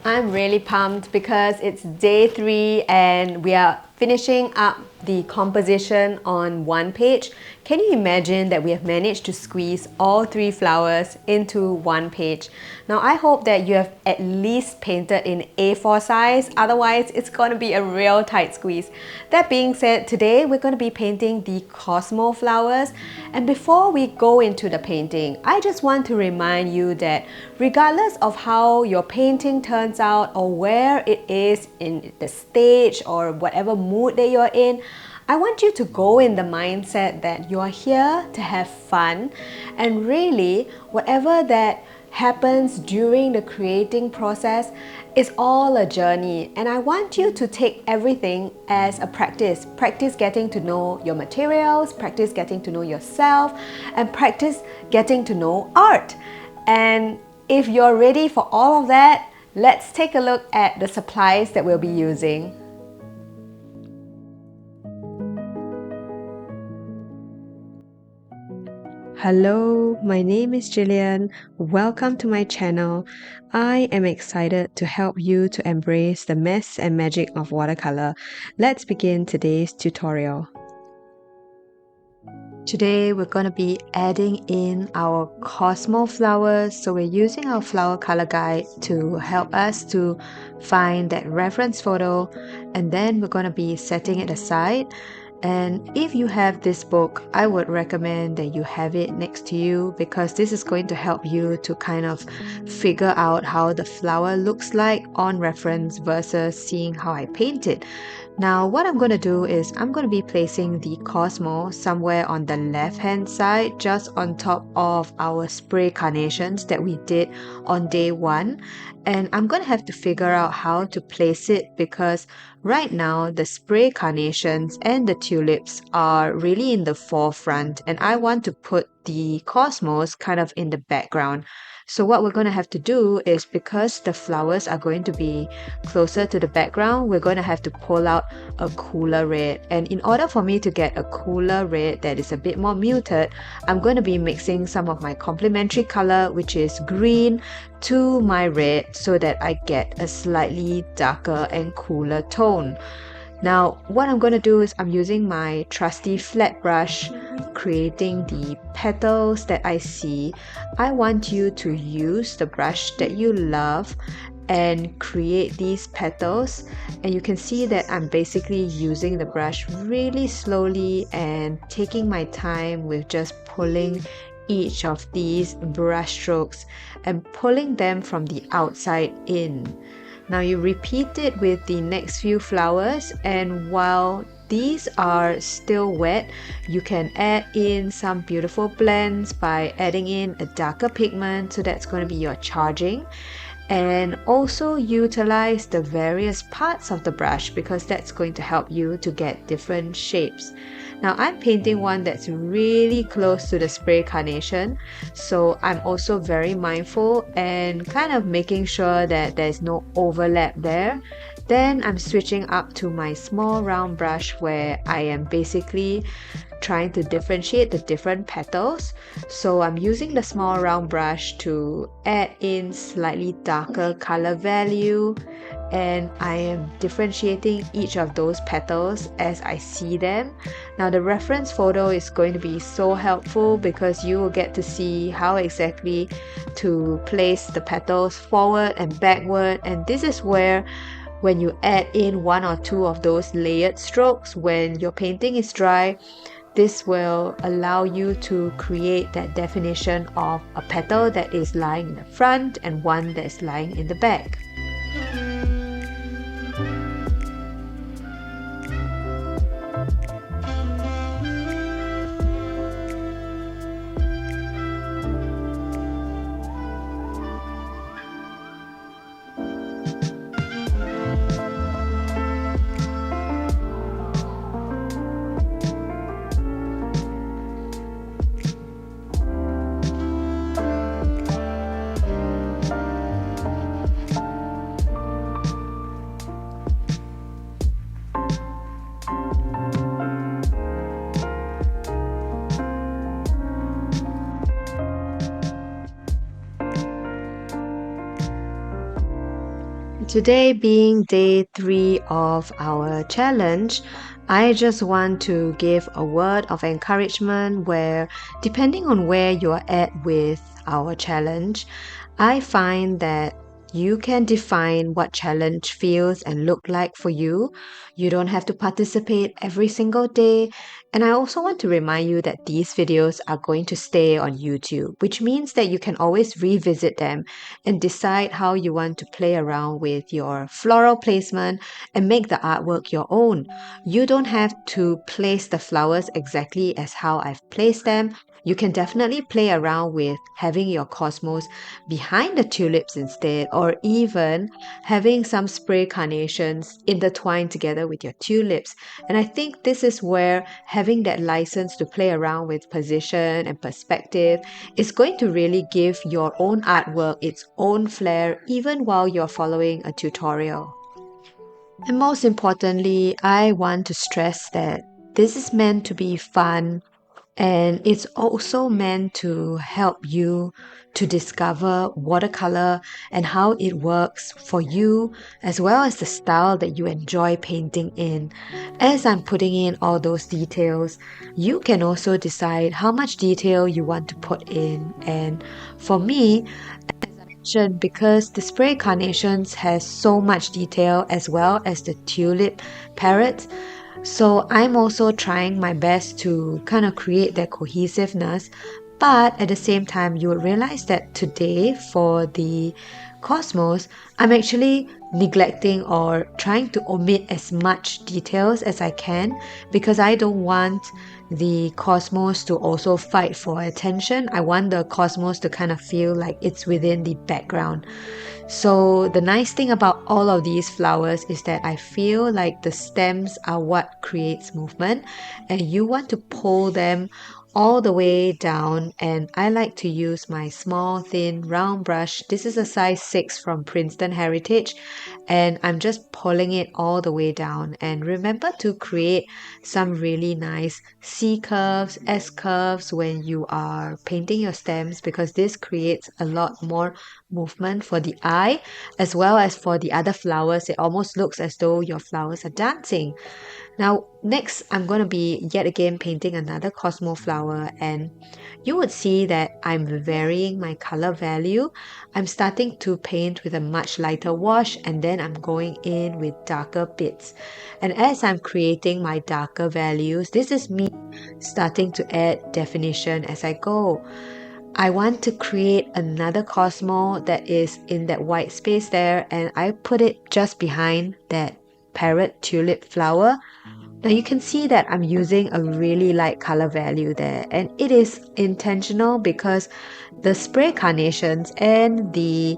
I'm really pumped because it's day 3 and we are finishing up the composition on one page. Can you imagine that we have managed to squeeze all 3 flowers into one page? Now I hope that you have at least painted in A4 size, otherwise it's going to be a real tight squeeze. That being said, today we're going to be painting the Cosmo flowers, and before we go into the painting, I just want to remind you that regardless of how your painting turns out or where it is in the stage or whatever mood that you're in, I want you to go in the mindset that you are here to have fun, and really whatever that happens during the creating process is all a journey, and I want you to take everything as a practice. Practice getting to know your materials, practice getting to know yourself, and practice getting to know art. And if you're ready for all of that, let's take a look at the supplies that we'll be using. Hello, my name is Jillian. Welcome to my channel. I am excited to help you to embrace the mess and magic of watercolor. Let's begin today's tutorial. Today we're going to be adding in our Cosmo flowers. So we're using our flower color guide to help us to find that reference photo, and then we're going to be setting it aside. And if you have this book, I would recommend that you have it next to you, because this is going to help you to kind of figure out how the flower looks like on reference versus seeing how I paint it. Now what I'm going to do is I'm going to be placing the Cosmo somewhere on the left hand side, just on top of our spray carnations that we did on day 1. And I'm going to have to figure out how to place it, because right now the spray carnations and the tulips are really in the forefront, and I want to put the cosmos kind of in the background. So what we're going to have to do is, because the flowers are going to be closer to the background, we're going to have to pull out a cooler red. And in order for me to get a cooler red that is a bit more muted, I'm going to be mixing some of my complementary color, which is green, to my red, so that I get a slightly darker and cooler tone. Now what I'm going to do is I'm using my trusty flat brush, creating the petals that I see. I want you to use the brush that you love and create these petals, and you can see that I'm basically using the brush really slowly and taking my time with just pulling each of these brush strokes and pulling them from the outside in. Now you repeat it with the next few flowers, and while these are still wet, you can add in some beautiful blends by adding in a darker pigment, so that's going to be your charging. And also utilize the various parts of the brush, because that's going to help you to get different shapes. Now I'm painting one that's really close to the spray carnation, so I'm also very mindful and kind of making sure that there's no overlap there. Then I'm switching up to my small round brush, where I am basically trying to differentiate the different petals. So I'm using the small round brush to add in slightly darker color value, and I am differentiating each of those petals as I see them. Now the reference photo is going to be so helpful, because you will get to see how exactly to place the petals forward and backward, and this is where, when you add in 1 or 2 of those layered strokes when your painting is dry, this will allow you to create that definition of a petal that is lying in the front and one that is lying in the back. Today being day 3 of our challenge, I just want to give a word of encouragement where, depending on where you're at with our challenge, I find that you can define what challenge feels and look like for you. You don't have to participate every single day. And I also want to remind you that these videos are going to stay on YouTube, which means that you can always revisit them and decide how you want to play around with your floral placement and make the artwork your own. You don't have to place the flowers exactly as how I've placed them. You can definitely play around with having your cosmos behind the tulips instead, or even having some spray carnations intertwined together with your tulips. And I think this is where having that license to play around with position and perspective is going to really give your own artwork its own flair, even while you're following a tutorial. And most importantly, I want to stress that this is meant to be fun, and it's also meant to help you to discover watercolor and how it works for you, as well as the style that you enjoy painting in. As I'm putting in all those details, you can also decide how much detail you want to put in. And for me, because the spray carnations has so much detail as well as the tulip parrots, so I'm also trying my best to kind of create that cohesiveness. But at the same time, you will realize that today for the cosmos, I'm actually neglecting or trying to omit as much details as I can, because I don't want the cosmos to also fight for attention. I want the cosmos to kind of feel like it's within the background. So the nice thing about all of these flowers is that I feel like the stems are what creates movement, and you want to pull them all the way down. And I like to use my small thin round brush. This is a size 6 from Princeton Heritage, and I'm just pulling it all the way down. And remember to create some really nice C curves, S curves when you are painting your stems, because this creates a lot more movement for the eye as well as for the other flowers. It almost looks as though your flowers are dancing. Now, next, I'm going to be yet again painting another Cosmo flower, and you would see that I'm varying my color value. I'm starting to paint with a much lighter wash, and then I'm going in with darker bits. And as I'm creating my darker values, this is me starting to add definition as I go. I want to create another Cosmo that is in that white space there, and I put it just behind that parrot tulip flower. Now you can see that I'm using a really light color value there, and it is intentional because the spray carnations and the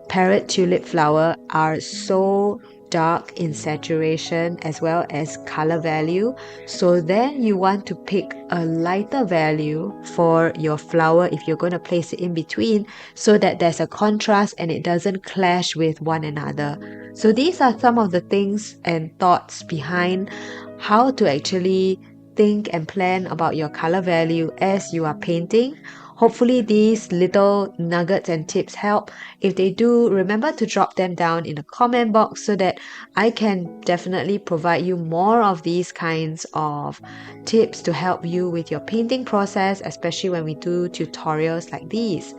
parrot tulip flower are so dark in saturation as well as color value. So then you want to pick a lighter value for your flower if you're going to place it in between, so that there's a contrast and it doesn't clash with one another. So these are some of the things and thoughts behind how to actually think and plan about your color value as you are painting. Hopefully these little nuggets and tips help. If they do, remember to drop them down in the comment box so that I can definitely provide you more of these kinds of tips to help you with your painting process, especially when we do tutorials like these.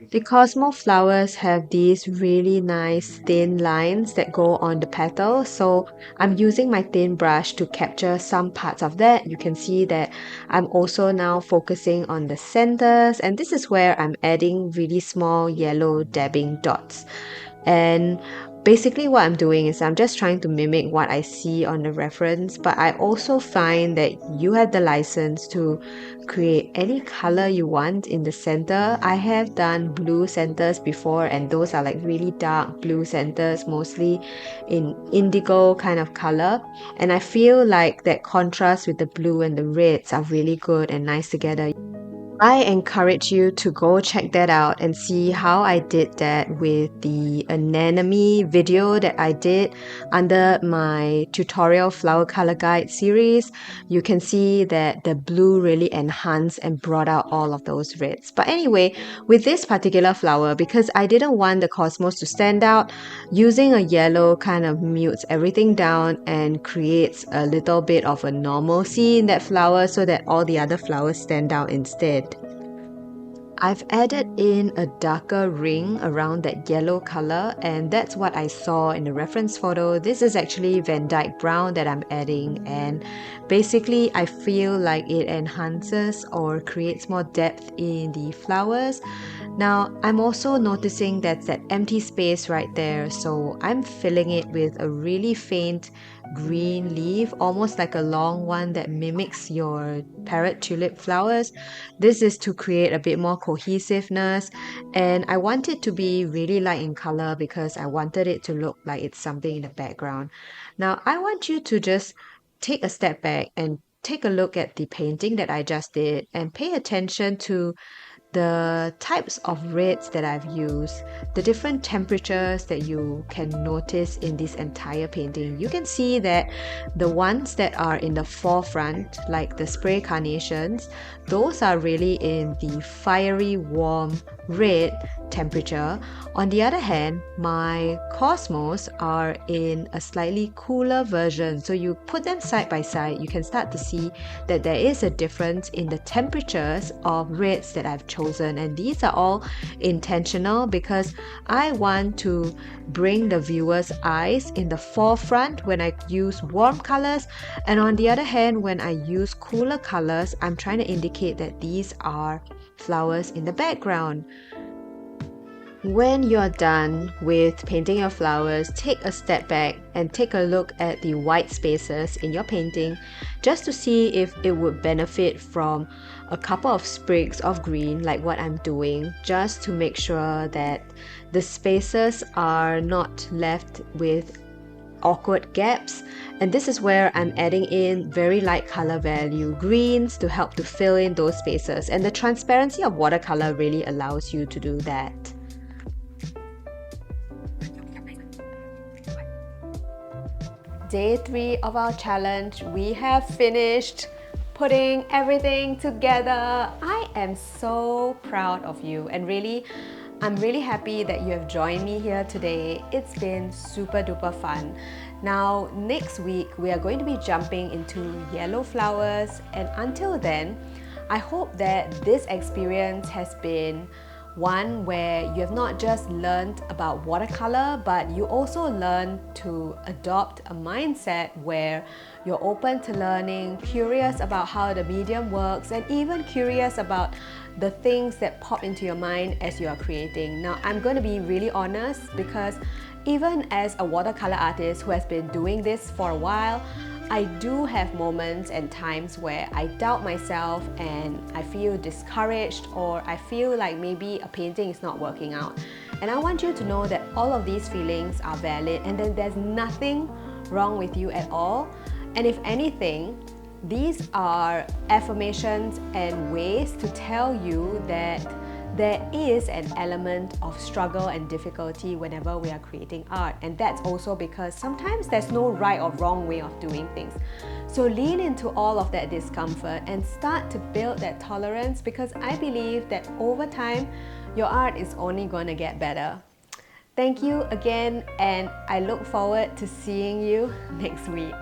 The Cosmo flowers have these really nice thin lines that go on the petal, so I'm using my thin brush to capture some parts of that. You can see that I'm also now focusing on the centers, and this is where I'm adding really small yellow dabbing dots. And basically what I'm doing is I'm just trying to mimic what I see on the reference, but I also find that you have the license to create any color you want in the center. I have done blue centers before, and those are like really dark blue centers, mostly in indigo kind of color, and I feel like that contrast with the blue and the reds are really good and nice together. I encourage you to go check that out and see how I did that with the anemone video that I did under my tutorial flower color guide series. You can see that the blue really enhanced and brought out all of those reds. But anyway, with this particular flower, because I didn't want the cosmos to stand out, using a yellow kind of mutes everything down and creates a little bit of a normalcy in that flower so that all the other flowers stand out instead. I've added in a darker ring around that yellow color, and that's what I saw in the reference photo. This is actually Van Dyke Brown that I'm adding, and basically I feel like it enhances or creates more depth in the flowers. Now I'm also noticing that's that empty space right there, so I'm filling it with a really faint green leaf, almost like a long one that mimics your parrot tulip flowers. This is to create a bit more cohesiveness, and I want it to be really light in color because I wanted it to look like it's something in the background. Now I want you to just take a step back and take a look at the painting that I just did and pay attention to the types of reds that I've used, the different temperatures that you can notice in this entire painting. You can see that the ones that are in the forefront, like the spray carnations, those are really in the fiery warm red temperature. On the other hand, my cosmos are in a slightly cooler version. So you put them side by side, you can start to see that there is a difference in the temperatures of reds that I've chosen, and these are all intentional because I want to bring the viewer's eyes in the forefront when I use warm colors, and on the other hand, when I use cooler colors, I'm trying to indicate that these are flowers in the background. When you're done with painting your flowers, take a step back and take a look at the white spaces in your painting just to see if it would benefit from a couple of sprigs of green like what I'm doing, just to make sure that the spaces are not left with awkward gaps. And this is where I'm adding in very light color value greens to help to fill in those spaces, and the transparency of watercolor really allows you to do that. Day 3 of our challenge, we have finished putting everything together. I am so proud of you, and really, I'm really happy that you have joined me here today. It's been super duper fun. Now, next week, we are going to be jumping into yellow flowers, and until then, I hope that this experience has been one where you have not just learned about watercolor, but you also learn to adopt a mindset where you're open to learning, curious about how the medium works, and even curious about the things that pop into your mind as you are creating. Now, I'm going to be really honest because even as a watercolor artist who has been doing this for a while, I do have moments and times where I doubt myself and I feel discouraged, or I feel like maybe a painting is not working out. And I want you to know that all of these feelings are valid, and then there's nothing wrong with you at all. And if anything, these are affirmations and ways to tell you that there is an element of struggle and difficulty whenever we are creating art, and that's also because sometimes there's no right or wrong way of doing things. So lean into all of that discomfort and start to build that tolerance, because I believe that over time your art is only going to get better. Thank you again, and I look forward to seeing you next week.